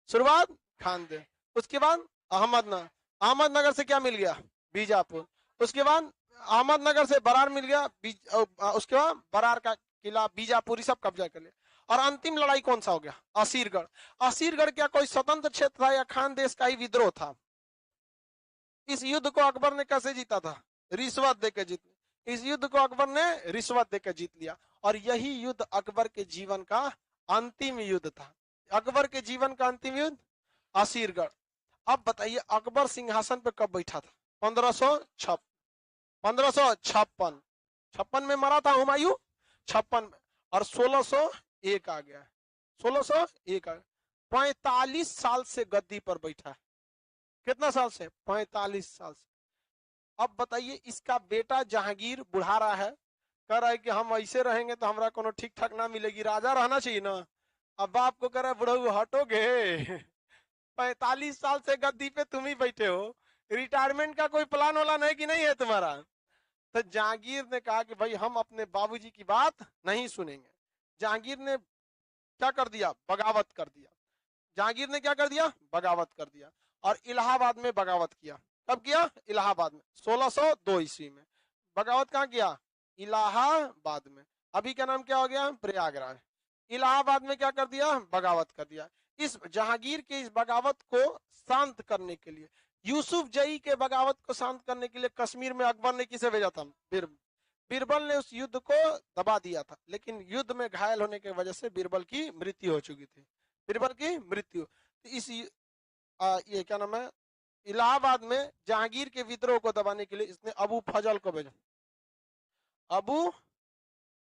शुरुआत खानदेश। उसके बाद अहमदनगर। अहमदनगर से क्या मिल गया? बीजापुर। उसके बाद अहमदनगर से बरार मिल गया, उसके बाद बरार का किला, बीजापुरी सब कब्जा कर लिया। और अंतिम लड़ाई कौन सा हो गया? असीरगढ़। असीरगढ़ क्या कोई स्वतंत्र क्षेत्र था या खान देश का ही विद्रोह था? इस युद्ध को अकबर ने कैसे जीता था? रिश्वत देकर जीत। इस युद्ध को अकबर ने रिश्वत देकर जीत लिया, और यही युद्ध अकबर के जीवन का अंतिम युद्ध था। अकबर के जीवन का अंतिम युद्ध असीरगढ़। अब बताइए अकबर सिंहासन पे कब बैठा था? 1556 में मरा था हुमायूं, 56 में। और 1601 आ गया। 1601 आ गया। 45 साल से गद्दी पर बैठा है। कितना साल से? 45 साल से। अब बताइए इसका बेटा जहांगीर बुढ़ा रहा है, कह रहा है कि हम ऐसे रहेंगे तो हमरा कोनो ठीक ठाक ना मिलेगी, राजा रहना चाहिए ना। अब बाप को कह रहा है बुढ़ऊ हटोगे? 45 साल से गद्दी पे तुम ही बैठे हो, रिटायरमेंट का कोई प्लान वाला है कि नहीं है तुम्हारा? तो जहांगीर ने कहा कि भाई हम अपने बाबूजी की बात नहीं सुनेंगे। जहांगीर ने क्या कर दिया? बगावत कर दिया। जहांगीर ने क्या कर दिया? बगावत कर दिया और इलाहाबाद में बगावत किया। कब किया? इलाहाबाद में 1602 ईस्वी में। बगावत कहाँ किया? इलाहाबाद में। अभी का नाम क्या हो गया? प्रयागराज। इलाहाबाद में क्या कर दिया? बगावत कर दिया। इस जहांगीर के इस बगावत को शांत करने के लिए, यूसुफ जई के बगावत को शांत करने के लिए कश्मीर में अकबर ने किसे भेजा था? बीरबल ने उस युद्ध को दबा दिया था, लेकिन युद्ध में घायल होने की वजह से बीरबल की मृत्यु हो चुकी थी। बीरबल की मृत्यु। इस ये क्या नाम है, इलाहाबाद में जहांगीर के विद्रोह को दबाने के लिए इसने अबू फजल को भेजा। अबू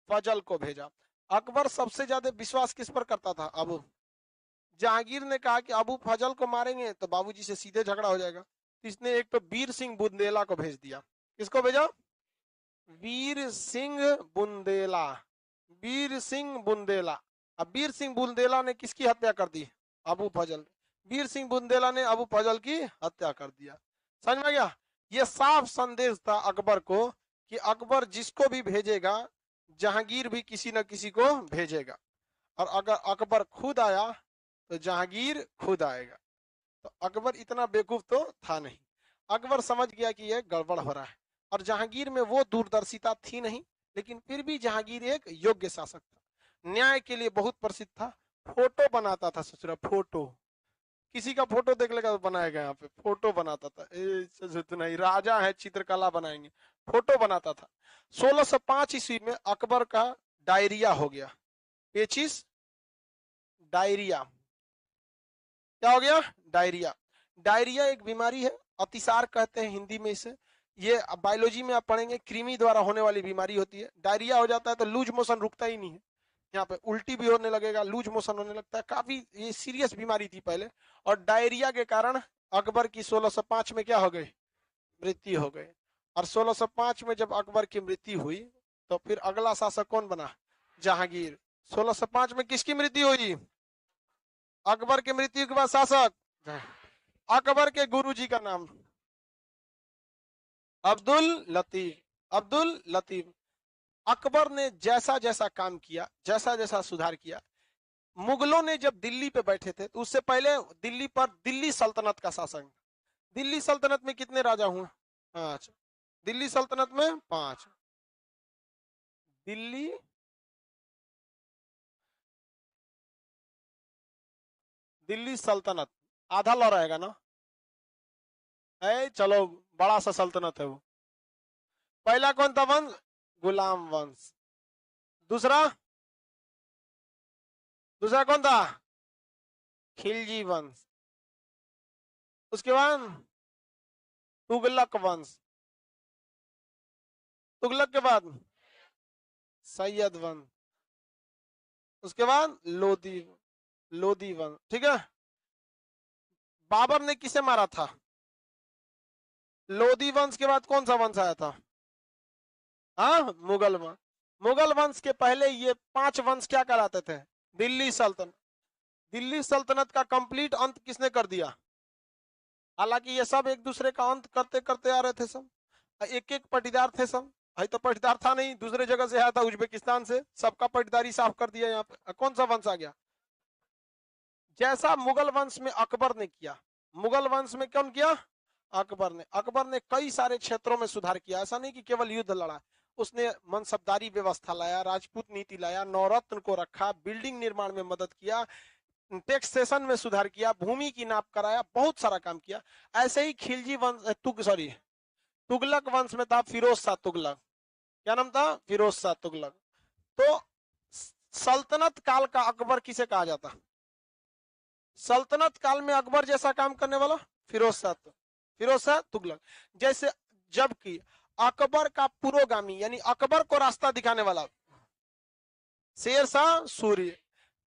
फजल को भेजा। अकबर सबसे ज्यादा विश्वास किस पर करता था? अबू। जहांगीर ने कहा कि अबू फजल को मारेंगे तो बाबूजी से सीधे झगड़ा हो जाएगा, तो इसने एक तो वीर सिंह बुंदेला को भेज दिया। किसको भेजा? वीर सिंह बुंदेला। वीर सिंह बुंदेला। अब वीर सिंह बुंदेला ने किसकी हत्या कर दी? अबू फजल। वीर सिंह बुंदेला ने अबू फजल की हत्या कर दिया। समझ में गया? ये साफ संदेश था अकबर को कि अकबर जिसको भी भेजेगा, जहांगीर भी किसी न किसी को भेजेगा, और अगर अकबर खुद आया तो जहांगीर खुद आएगा। तो अकबर इतना बेवकूफ तो था नहीं। अकबर समझ गया कि यह गड़बड़ हो रहा है, और जहांगीर में वो दूरदर्शिता थी नहीं, लेकिन फिर भी जहांगीर एक योग्य शासक था, न्याय के लिए बहुत प्रसिद्ध था। फोटो बनाता था ससुरा, फोटो। किसी का फोटो देख लेगा तो बनाएगा, यहाँ पे फोटो बनाता था। नहीं, राजा है चित्रकला बनाएंगे, फोटो बनाता था। 1605 ईस्वी में अकबर का डायरिया हो गया। पेचिस डायरिया। क्या हो गया? डायरिया। डायरिया एक बीमारी है, अतिसार कहते हैं हिंदी में इसे। ये बायोलॉजी में आप पढ़ेंगे, कृमि द्वारा होने वाली बीमारी होती है। डायरिया हो जाता है तो लूज मोशन रुकता ही नहीं है, यहाँ पे उल्टी भी होने लगेगा, लूज मोशन होने लगता है। काफी ये सीरियस बीमारी थी पहले, और डायरिया के कारण अकबर की 1605 में क्या हो गई? मृत्यु हो गई। और 1605 में जब अकबर की मृत्यु हुई तो फिर अगला शासक कौन बना? जहांगीर। 1605 में किसकी मृत्यु हुई? अकबर की मृत्यु के बाद शासक। अकबर के गुरुजी का नाम अब्दुल लतीफ। अब्दुल लतीफ। अकबर ने जैसा जैसा काम किया, जैसा जैसा सुधार किया, मुगलों ने जब दिल्ली पे बैठे थे तो उससे पहले दिल्ली पर दिल्ली सल्तनत का शासन। दिल्ली सल्तनत में कितने राजा हुए? 5। दिल्ली सल्तनत में 5। दिल्ली दिल्ली सल्तनत आधा लौ रहेगा ना? चलो, बड़ा सा सल्तनत है वो। पहला कौन था वंश? गुलाम वंश। दूसरा दूसरा कौन था? खिलजी वंश। उसके बाद तुगलक वंश। तुगलक के बाद सैयद वंश। उसके बाद लोधी लोधी वंश। ठीक है। बाबर ने किसे मारा था? लोधी वंश के बाद कौन सा वंश आया था? हाँ, मुगल वंश। मुगल वंश के पहले ये 5 वंश क्या कहलाते थे? दिल्ली सल्तनत। दिल्ली सल्तनत का कंप्लीट अंत किसने कर दिया? हालांकि ये सब एक दूसरे का अंत करते करते आ रहे थे, सब एक एक पटीदार थे सब। भाई तो पटीदार था नहीं, दूसरे जगह से आया था, उज्बेकिस्तान से। सबका पटीदारी साफ कर दिया। यहाँ पे कौन सा वंश आ गया? जैसा मुगल वंश में अकबर ने किया, मुगल वंश में कौन किया? अकबर ने कई सारे क्षेत्रों में सुधार किया। ऐसा नहीं कि केवल युद्ध लड़ा, उसने मनसबदारी व्यवस्था लाया, राजपूत नीति लाया, नवरत्न को रखा, बिल्डिंग निर्माण में मदद किया, टैक्सेशन में सुधार किया, भूमि की नाप कराया, बहुत सारा काम किया। ऐसे ही खिलजी वंश तुगलक वंश में था फिरोज शाह तुगलक। क्या नाम था? फिरोज शाह तुगलक। तो सल्तनत काल का अकबर किसे कहा जाता? सल्तनत काल में अकबर जैसा काम करने वाला फिरोज शाह तुगलक। जैसे जबकि अकबर का पुरोगामी यानी अकबर को रास्ता दिखाने वाला शेरशाह सूरी।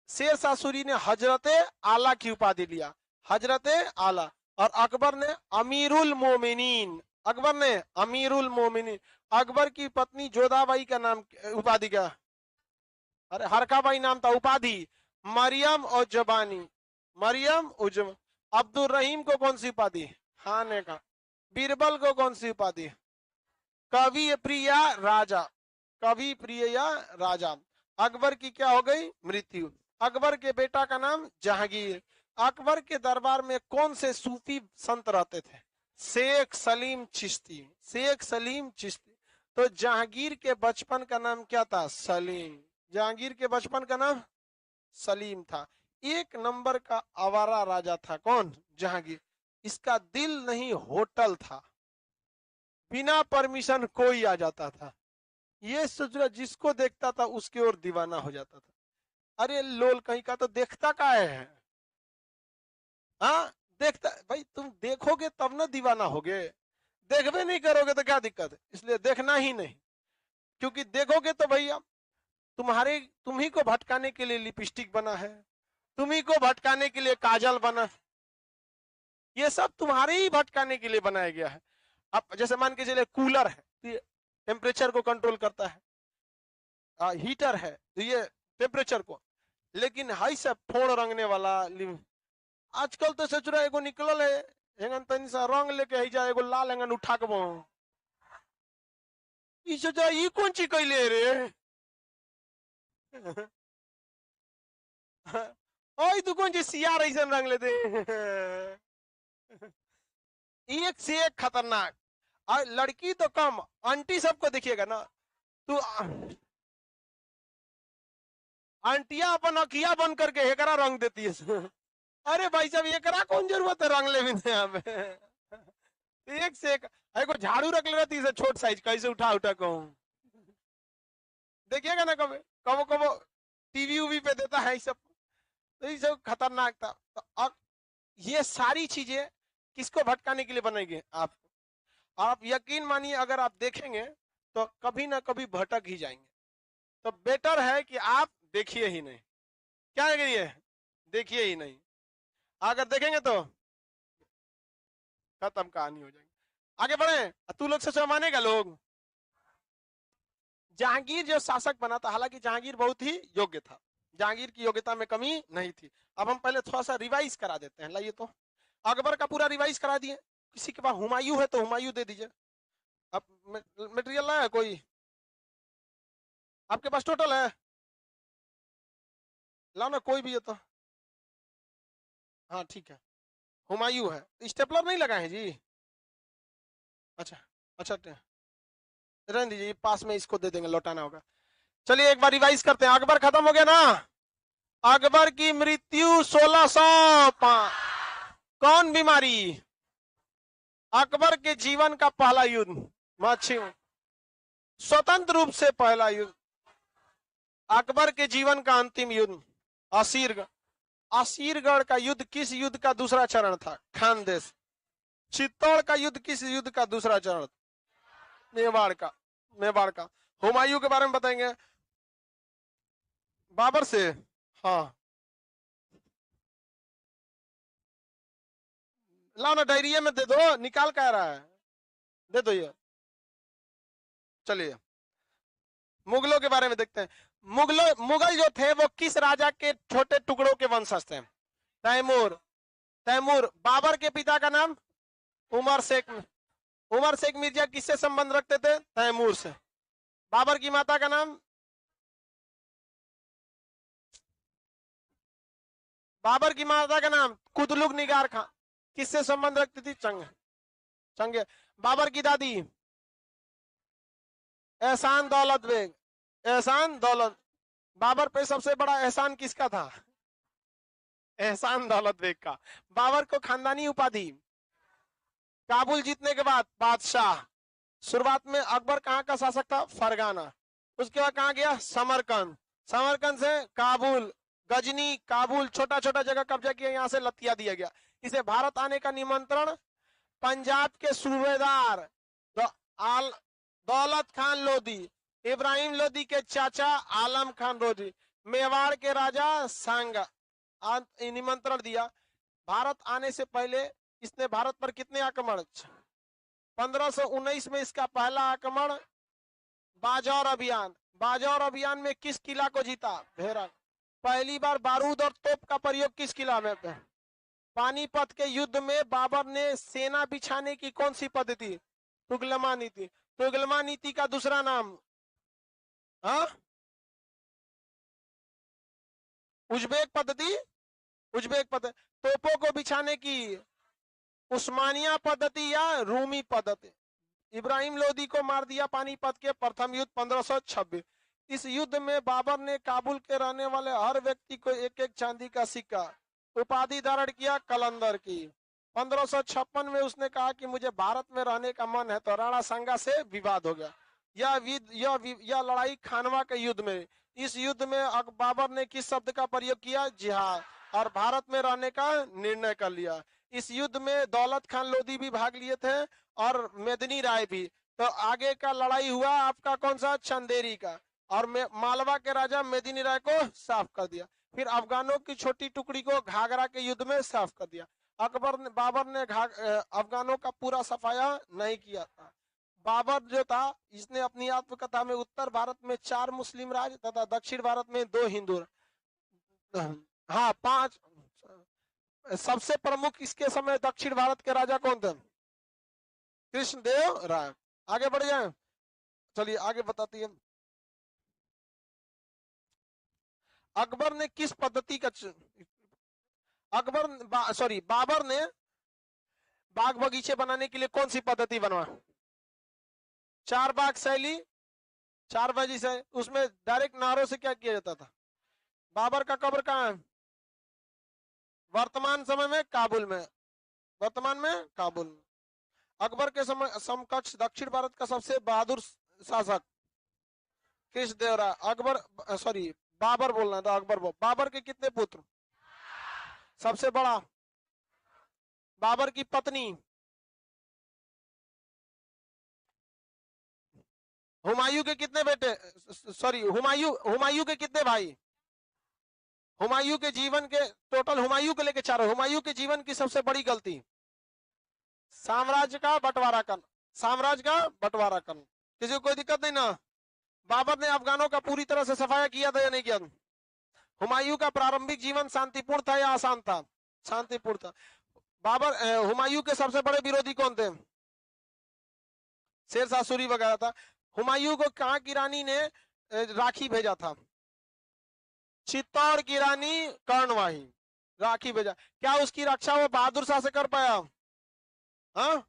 शेरशाह सूरी ने हजरते आला की उपाधि लिया, हजरते आला। और अकबर ने अमीरुल मोमिनीन। अकबर ने अमीरुल मोमिनीन। अकबर की पत्नी जोधाबाई का नाम उपाधि क्या? अरे हरकाबाई नाम था, उपाधि मरियम और जबानी। मरियम उजम। अब्दुल रहीम को कौन सी उपाधि? खाने का। बीरबल को कौन सी उपाधि? कवि प्रिय राजा, कवि प्रिय राजा। अकबर की क्या हो गई? मृत्यु। अकबर के बेटा का नाम जहांगीर। अकबर के दरबार में कौन से सूफी संत रहते थे? शेख सलीम चिश्ती, शेख सलीम चिश्ती। तो जहांगीर के बचपन का नाम क्या था? सलीम। जहांगीर के बचपन का नाम सलीम था। एक नंबर का आवारा राजा था कौन? जहांगीर। इसका दिल नहीं होटल था, बिना परमिशन कोई आ जाता था। ये सोच रहा, जिसको देखता था उसकी ओर दीवाना हो जाता था। अरे लोल कहीं का, तो देखता का है? हाँ, देखता भाई, तुम देखोगे तब ना दीवाना होगे, देखबे नहीं करोगे तो क्या दिक्कत है? इसलिए देखना ही नहीं, क्योंकि देखोगे तो भैया तुम ही को भटकाने के लिए लिपस्टिक बना है, तुम ही को भटकाने के लिए काजल बना, ये सब तुम्हारे ही भटकाने के लिए बनाया गया है। अब जैसे मान के चले कूलर है तो ये टेम्परेचर को कंट्रोल करता है, हीटर है तो ये टेम्परेचर को, लेकिन हाई सब फोड़ रंगने वाला आजकल तो सोच रहा एगो निकलल है हेंगन तनी सा रंग लेके ही जा, एगो लाल हेंगन उठा के ई सोचा ई कौन चीज कैले रे ओए तू कौन चीज सिया रही रंग लेते एक से एक खतरनाक। और लड़की तो कम, आंटी सबको देखिएगा ना, तू आंटिया अपन अखिया बन करके एकरा रंग देती है अरे भाई साहब एकरा कौन जरूरत है रंग ले भी यहाँ पे एक से एक। एगो झाड़ू रख ले रहती है छोट साइज, कैसे उठा उठा कहूँ, देखिएगा ना कभी कबो कबो टीवी उवी पे देता है ये सब, तो ये सब खतरनाक था। तो अब ये सारी चीजें किसको भटकाने के लिए बनाएंगे? आप यकीन मानिए अगर आप देखेंगे तो कभी ना कभी भटक ही जाएंगे। तो बेटर है कि आप देखिए ही नहीं। क्या है ये? देखिए ही नहीं, अगर देखेंगे तो खत्म कहानी हो जाएगी। आगे बढ़े, तू लोग से मानेगा लोग। जहांगीर जो शासक बना था, हालांकि जहांगीर बहुत ही योग्य था, जहांगीर की योग्यता में कमी नहीं थी। अब हम पहले थोड़ा सा रिवाइज करा देते हैं, लाइए तो अकबर का पूरा रिवाइज करा दिए। किसी के पास हुमायूं है तो हुमायूं दे दीजिए। अब मटेरियल लाया है कोई? आपके पास टोटल है? लाओ ना कोई भी है तो। हाँ ठीक है, हुमायूं है। स्टेपलर नहीं लगा है जी? अच्छा अच्छा, रहने दीजिए, पास में इसको दे देंगे, लौटाना होगा। चलिए एक बार रिवाइज करते हैं। अकबर खत्म हो गया ना? अकबर की मृत्यु 1605। कौन बीमारी? अकबर के जीवन का पहला युद्ध, माछी स्वतंत्र रूप से पहला युद्ध। अकबर के जीवन का अंतिम युद्ध असीरगढ़। असीरगढ़ का युद्ध किस युद्ध का दूसरा चरण था? खानदेश। चित्तौड़ का युद्ध किस युद्ध का दूसरा चरण? मेवाड़ का। मेवाड़ का। हुमायूं के बारे में बताएंगे। बाबर से, हाँ लाओ ना, डायरिया में दे दो, निकाल कह रहा है, दे दो ये। चलिए मुगलों के बारे में देखते हैं। मुगल जो थे वो किस राजा के छोटे टुकड़ों के वंशज थे? तैमूर। तैमूर। बाबर के पिता का नाम? उमर शेख। उमर शेख मिर्जा किससे संबंध रखते थे? तैमूर से। बाबर की माता का नाम? बाबर की माता का नाम कुतलुग निगार खां। किससे संबंध रखती थी? चंगे। बाबर की दादी? एहसान दौलत बेग। एहसान दौलत। बाबर पे सबसे बड़ा एहसान किसका था? एहसान दौलत बेग का। बाबर को खानदानी उपाधि? काबुल जीतने के बाद बादशाह। शुरुआत में अकबर कहाँ का शासक था? फरगाना। उसके बाद कहाँ गया? समरकंद। समरकंद से काबुल, गजनी, काबुल, छोटा छोटा जगह कब्जा किया, यहाँ से लतिया दिया गया। इसे भारत आने का निमंत्रण पंजाब के सूबेदार दौलत खान लोधी, इब्राहिम लोधी के चाचा आलम खान लोधी, मेवाड़ के राजा सांग निमंत्रण दिया। भारत आने से पहले इसने भारत पर कितने आक्रमण? 1519 में इसका पहला आक्रमण बाजौर अभियान। बाजौर अभियान में किस किला को जीता? भेरा। पहली बार बारूद और तोप का प्रयोग किस किला में? पानीपत के युद्ध में बाबर ने सेना बिछाने की कौन सी पद्धति? तुगलमा नीति। तुगलमा नीति का दूसरा नाम? हाँ, उज्बेक पद्धति। उज्बेक पद्धति। तोपों को बिछाने की उस्मानिया पद्धति या रूमी पद्धति? इब्राहिम लोदी को मार दिया पानीपत के प्रथम युद्ध 1526। इस युद्ध में बाबर ने काबुल के रहने वाले हर व्यक्ति को एक एक चांदी का सिक्का उपाधि धारण किया कलंदर की। 1556 में उसने कहा कि मुझे भारत में रहने का मन है, तो राणा सांगा से विवाद हो गया। यह लड़ाई खानवा के युद्ध में। इस युद्ध में बाबर ने किस शब्द का प्रयोग किया? जिहाद। और भारत में रहने का निर्णय कर लिया। इस युद्ध में दौलत खान लोधी भी भाग लिए थे और मेदिनी राय भी। तो आगे का लड़ाई हुआ आपका कौन सा? चंदेरी का। और मालवा के राजा मेदिनी राय को साफ कर दिया। फिर अफगानों की छोटी टुकड़ी को घाघरा के युद्ध में साफ कर दिया। बाबर ने अफगानों का पूरा सफाया नहीं किया था। बाबर जो था, इसने अपनी आत्मकथा में उत्तर भारत में 4 मुस्लिम राज्य तथा दक्षिण भारत में 2 हिंदू, हाँ 5। सबसे प्रमुख इसके समय दक्षिण भारत के राजा कौन थे? कृष्णदेव राय। आगे बढ़ जाए, चलिए आगे बताती है। अकबर ने किस पद्धति का बाबर ने बाग बगीचे बनाने के लिए कौन सी पद्धति बनवाया? 4 बाग शैली, 4 बागी से उसमें डायरेक्ट नारों से क्या किया जाता था? बाबर का कब्र कहाँ है? वर्तमान समय में काबुल में। वर्तमान में काबुल में। अकबर के समकक्ष दक्षिण भारत का सबसे बहादुर शासक कृष्णदेव राय। बाबर बोलना था, अकबर। बाबर के कितने पुत्र? सबसे बड़ा बाबर की पत्नी। हुमायूं के कितने बेटे? हुमायूं के कितने भाई? हुमायूं के जीवन के टोटल, हुमायूं को लेके 4। हुमायूं के जीवन की सबसे बड़ी गलती? साम्राज्य का बंटवारा करना। साम्राज्य का बंटवारा करना। किसी को कोई दिक्कत नहीं ना? बाबर ने अफगानों का पूरी तरह से सफाया किया था या नहीं किया? हुमायूं का प्रारंभिक जीवन शांतिपूर्ण था या आसान था? शांतिपूर्ण था। हुमायूं के सबसे बड़े विरोधी कौन थे? शेरशाह सूरी वगैरह था। हुमायूं को कहां की रानी ने राखी भेजा था? चित्तौड़ की रानी कर्णवाही राखी भेजा। क्या उसकी रक्षा वो बहादुर शाह से कर पाया? हाँ?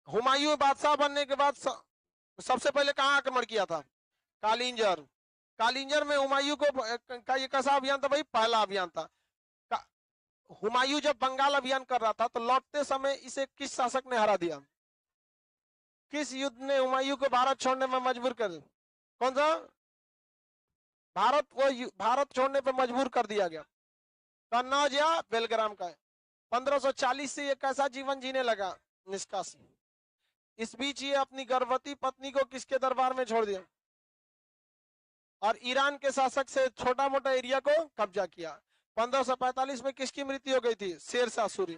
हुमायूं बादशाह बनने के बाद सबसे पहले कहां आक्रमण किया था? कालिंजर। कालिंजर में हुमायूं का ये कैसा अभियान था भाई? पहला अभियान था। हुमायूं जब बंगाल अभियान कर रहा था तो लौटते समय इसे किस शासक ने हरा दिया? किस युद्ध ने हुमायूं को भारत छोड़ने में मजबूर कर दिया? कौन सा? भारत छोड़ने पर मजबूर कर दिया गया। कन्नौज या बेलग्राम का? 1540 से ये कैसा जीवन जीने लगा? निष्कासित। इस बीच ये अपनी गर्भवती पत्नी को किसके दरबार में छोड़ दिया? और ईरान के शासक से छोटा मोटा एरिया को कब्जा किया। 1545 में किसकी मृत्यु हो गई थी? शेरशाह सूरी।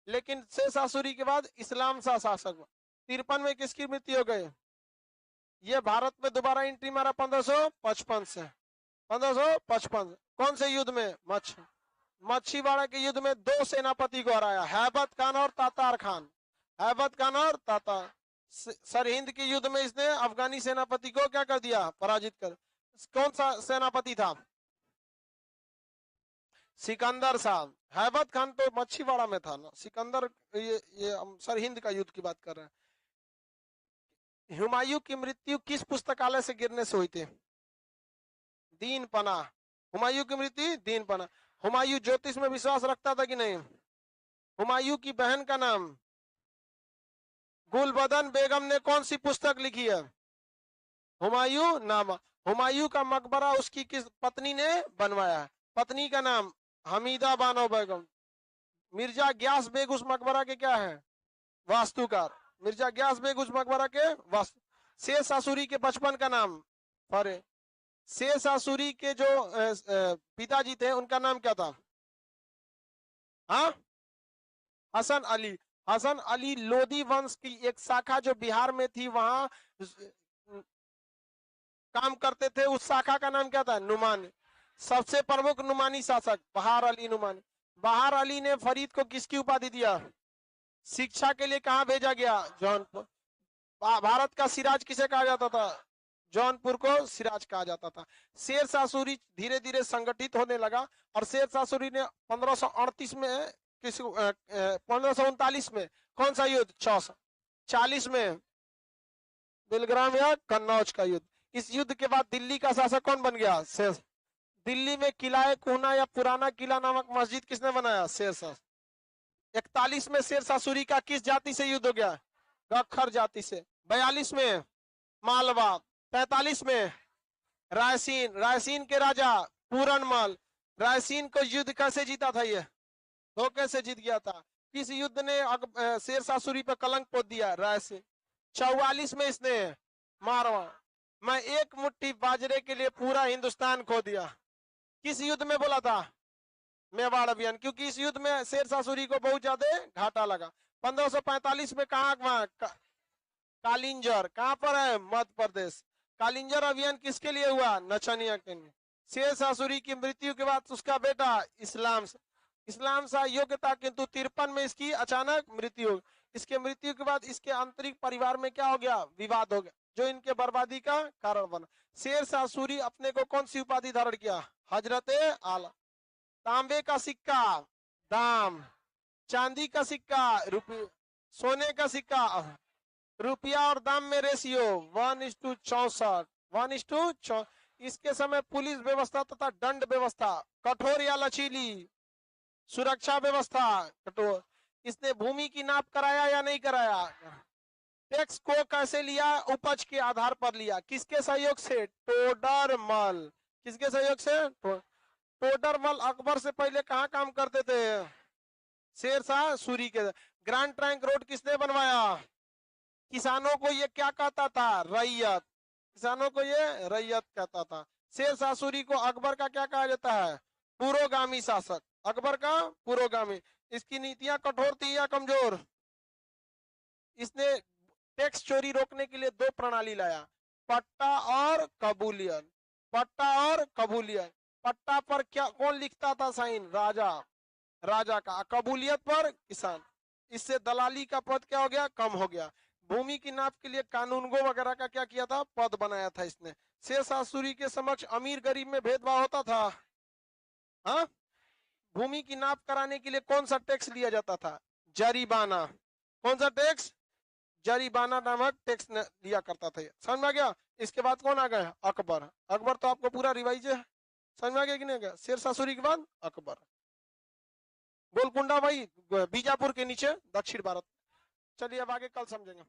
लेकिन शेरशाह सूरी के बाद इस्लाम शाह शासक। 53 में किसकी मृत्यु हो गई? ये भारत में दोबारा एंट्री मारा 1555 से। 1555 कौन से युद्ध में? मच्छीवाड़ा के युद्ध में 2 सेनापति को हराया, हैबत खान और तातार खान। हैबत खान और तातार। सरहिंद के युद्ध में इसने अफगानी सेनापति को क्या कर दिया? पराजित कर। कौन सा सेनापति था? सिकंदर साहब। हैबत खान तो मच्छीवाड़ा में था ना। सिकंदर ये हम सरहिंद का युद्ध की बात कर रहे हैं। हुमायूं की मृत्यु किस पुस्तकालय से गिरने से हुई थी? दीन पनाह। हुमायूं की मृत्यु दीन पनाह। हुमायूं ज्योतिष में विश्वास रखता था कि नहीं? हुमायूं की बहन का नाम? गुलबदन बेगम ने कौन सी पुस्तक लिखी है? हुमायूं नामा। हुमायूं का मकबरा उसकी किस पत्नी ने बनवाया है? पत्नी का नाम? हमीदा बानो बेगम। मिर्जा ग्यास बेग उस मकबरा के क्या है? वास्तुकार। मिर्जा ग्यास बेग उस मकबरा के वास्तु। शेरशाह सूरी के बचपन का नाम? अरे शेरशाह सूरी के जो पिताजी थे उनका नाम क्या था? हाँ? हसन अली। हसन अली लोधी वंश की एक शाखा जो बिहार में थी, वहां काम करते थे। उस शाखा का नाम क्या था? नुमानी। सबसे प्रमुख नुमानी शासक? बहार अली नुमानी। बाहर अली ने फरीद को किसकी उपाधि दिया? शिक्षा के लिए कहाँ भेजा गया? जौनपुर। भारत का सिराज किसे कहा जाता था? जौनपुर को सिराज कहा जाता था। शेर शाह सूरी धीरे धीरे संगठित होने लगा और शेर शाह सूरी ने 1538 में किस 1539 में कौन सा युद्ध? 40 में बिलग्राम या कन्नौज का युद्ध। इस युद्ध के बाद दिल्ली का शासक कौन बन गया? शेर। दिल्ली में किला कोहना या पुराना किला नामक मस्जिद किसने बनाया? शेर शाह। 41 में शेर शाह सूरी का किस जाति से युद्ध हो गया? गखर जाति से। 42 में मालवा। 45 में रायसीन। रायसीन के राजा पूरनमल। रायसीन को युद्ध कैसे जीता था? ये धोखे से जीत गया था। किस युद्ध ने शेर शाह सूरी पर कलंक पोत दिया? रायसीन। 44 में इसने मारवा। मैं एक मुट्ठी बाजरे के लिए पूरा हिंदुस्तान खो दिया। किस युद्ध में बोला था? मेवाड़ अभियान। क्योंकि इस युद्ध में शेर शाह सूरी को बहुत ज्यादा घाटा लगा। 1545 में कहा कालिंजर। कहां पर है? मध्य प्रदेश। कालिंजर अभियान किसके लिए हुआ? नचनिया के लिए। शेर शाह सूरी की मृत्यु के बाद उसका बेटा इस्लाम शाह योग्य था, किंतु 53 में इसकी अचानक मृत्यु हो। इसके मृत्यु के बाद इसके आंतरिक परिवार में क्या हो गया? विवाद हो गया, जो इनके बर्बादी का कारण बना। शेर शाह सूरी अपने को कौन सी उपाधि धारण किया? हजरत आला। तांबे का सिक्का दाम, चांदी का सिक्का रुपये, सोने का सिक्का रुपया और दाम में रेशियो 1:64। 1:4। इसके समय पुलिस व्यवस्था तथा दंड व्यवस्था कठोर या लचीली? सुरक्षा व्यवस्था कठोर। इसने भूमि की नाप कराया या नहीं कराया? टैक्स को कैसे लिया? उपज के आधार पर लिया। किसके सहयोग से? टोडरमल। किसके सहयोग से? टोडरमल अकबर से पहले कहाँ काम करते थे? शेर शाह सूरी के। ग्रैंड ट्रंक रोड किसने बनवाया? किसानों को ये क्या कहता था? रैयत। किसानों को ये रैयत कहता था। शेर शाह सूरी को अकबर का क्या कहा जाता है? पुरोगामी शासक। अकबर का पुरोगामी। इसकी नीतियां कठोर थी या कमजोर? इसने टैक्स चोरी रोकने के लिए 2 प्रणाली लाया, पट्टा और कबूलियत। पट्टा और कबूलियत। पट्टा पर क्या कौन लिखता था साइन? राजा का। कबूलियत पर किसान। इससे दलाली का पद क्या हो गया? कम हो गया। भूमि की नाप के लिए कानूनगो वगैरह का क्या किया था? पद बनाया था इसने। शेर शाह सूरी के समक्ष अमीर गरीब में भेदभाव होता था? हाँ। भूमि की नाप कराने के लिए कौन सा टैक्स लिया जाता था? जरीबाना। कौन सा टैक्स? जरीबाना नामक टैक्स लिया करता था। समझ में आ गया? इसके बाद कौन आ गया? अकबर। अकबर तो आपको पूरा रिवाइज है, समझ में आ गया कि नहीं? शेर शाह सूरी के बाद अकबर। गोलकुंडा भाई बीजापुर के नीचे दक्षिण भारत। चलिए अब आगे कल समझेंगे।